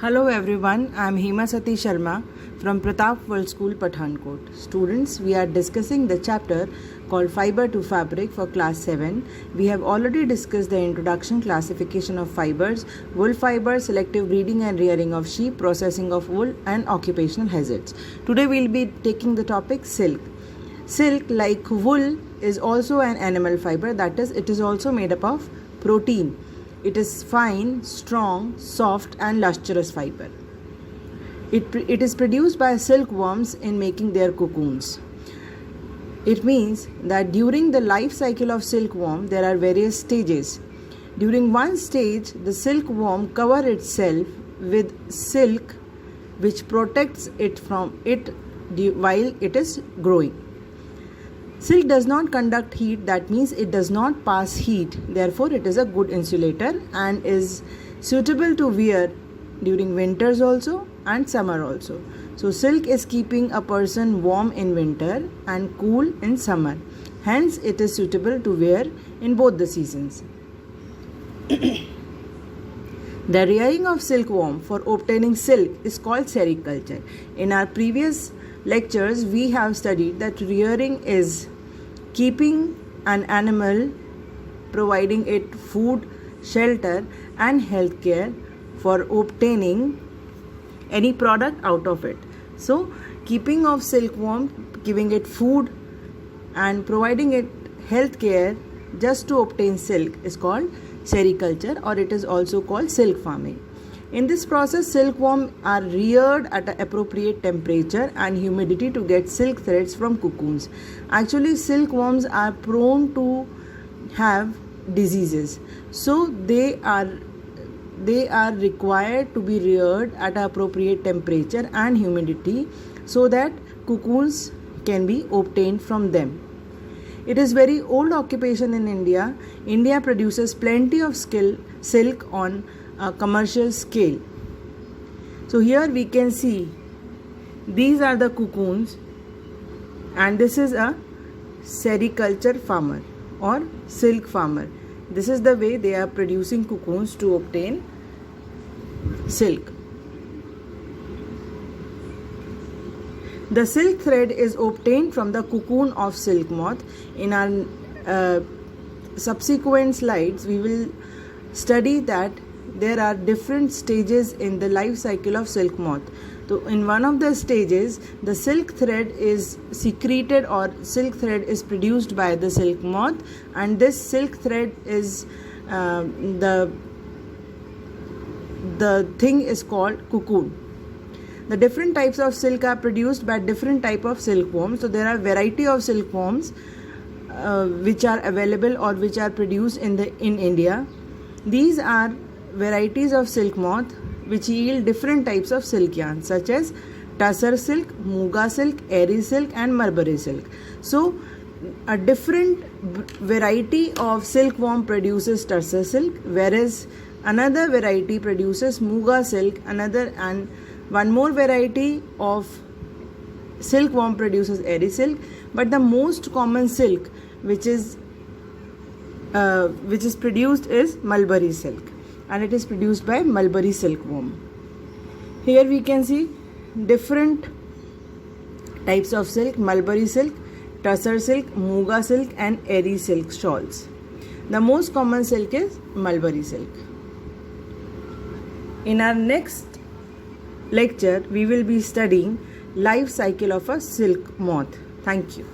Hello everyone, I am Hema Sati Sharma from Pratap World School, Pathankot. Students, we are discussing the chapter called Fiber to Fabric for class 7. We have already discussed the introduction, classification of fibers, wool fiber, selective breeding and rearing of sheep, processing of wool and occupational hazards. Today we will be taking the topic silk. Silk, like wool, is also an animal fiber, that is, it is also made up of protein. It is fine, strong, soft and lustrous fiber. It is produced by silkworms in making their cocoons. It means that during the life cycle of silkworm, there are various stages. During one stage, the silkworm covers itself with silk which protects it from it while it is growing. Silk does not conduct heat, that means it does not pass heat. Therefore, it is a good insulator and is suitable to wear during winters also and summer also. So, silk is keeping a person warm in winter and cool in summer. Hence, it is suitable to wear in both the seasons. The rearing of silkworm for obtaining silk is called sericulture. In our previous lectures, we have studied that rearing is keeping an animal, providing it food, shelter and health care for obtaining any product out of it. So, keeping of silkworm, giving it food and providing it health care just to obtain silk is called sericulture, or it is also called silk farming. In this process, silkworms are reared at an appropriate temperature and humidity to get silk threads from cocoons. Actually, silkworms are prone to have diseases, so they are required to be reared at an appropriate temperature and humidity so that cocoons can be obtained from them. It is very old occupation in India. India produces plenty of silk on a commercial scale. So here we can see these are the cocoons and this is a sericulture farmer or silk farmer. This is the way they are producing cocoons to obtain silk. The silk thread is obtained from the cocoon of silk moth. In our subsequent slides, we will study that there are different stages in the life cycle of silk moth. So in one of the stages, the silk thread is secreted or silk thread is produced by the silk moth, and this silk thread is the thing is called cocoon. The different types of silk are produced by different type of silkworms. So there are variety of silkworms which are available or which are produced in India. These are varieties of silk moth which yield different types of silk yarn such as tussar silk, muga silk, eri silk and mulberry silk. So a different variety of silkworm produces tussar silk, whereas another variety produces muga silk, and one more variety of silkworm produces eri silk, but the most common silk which is produced is mulberry silk, and it is produced by mulberry silkworm. Here we can see different types of silk: mulberry silk, tussar silk, muga silk and eri silk shawls. The most common silk is mulberry silk. In our next lecture, we will be studying life cycle of a silk moth. Thank you.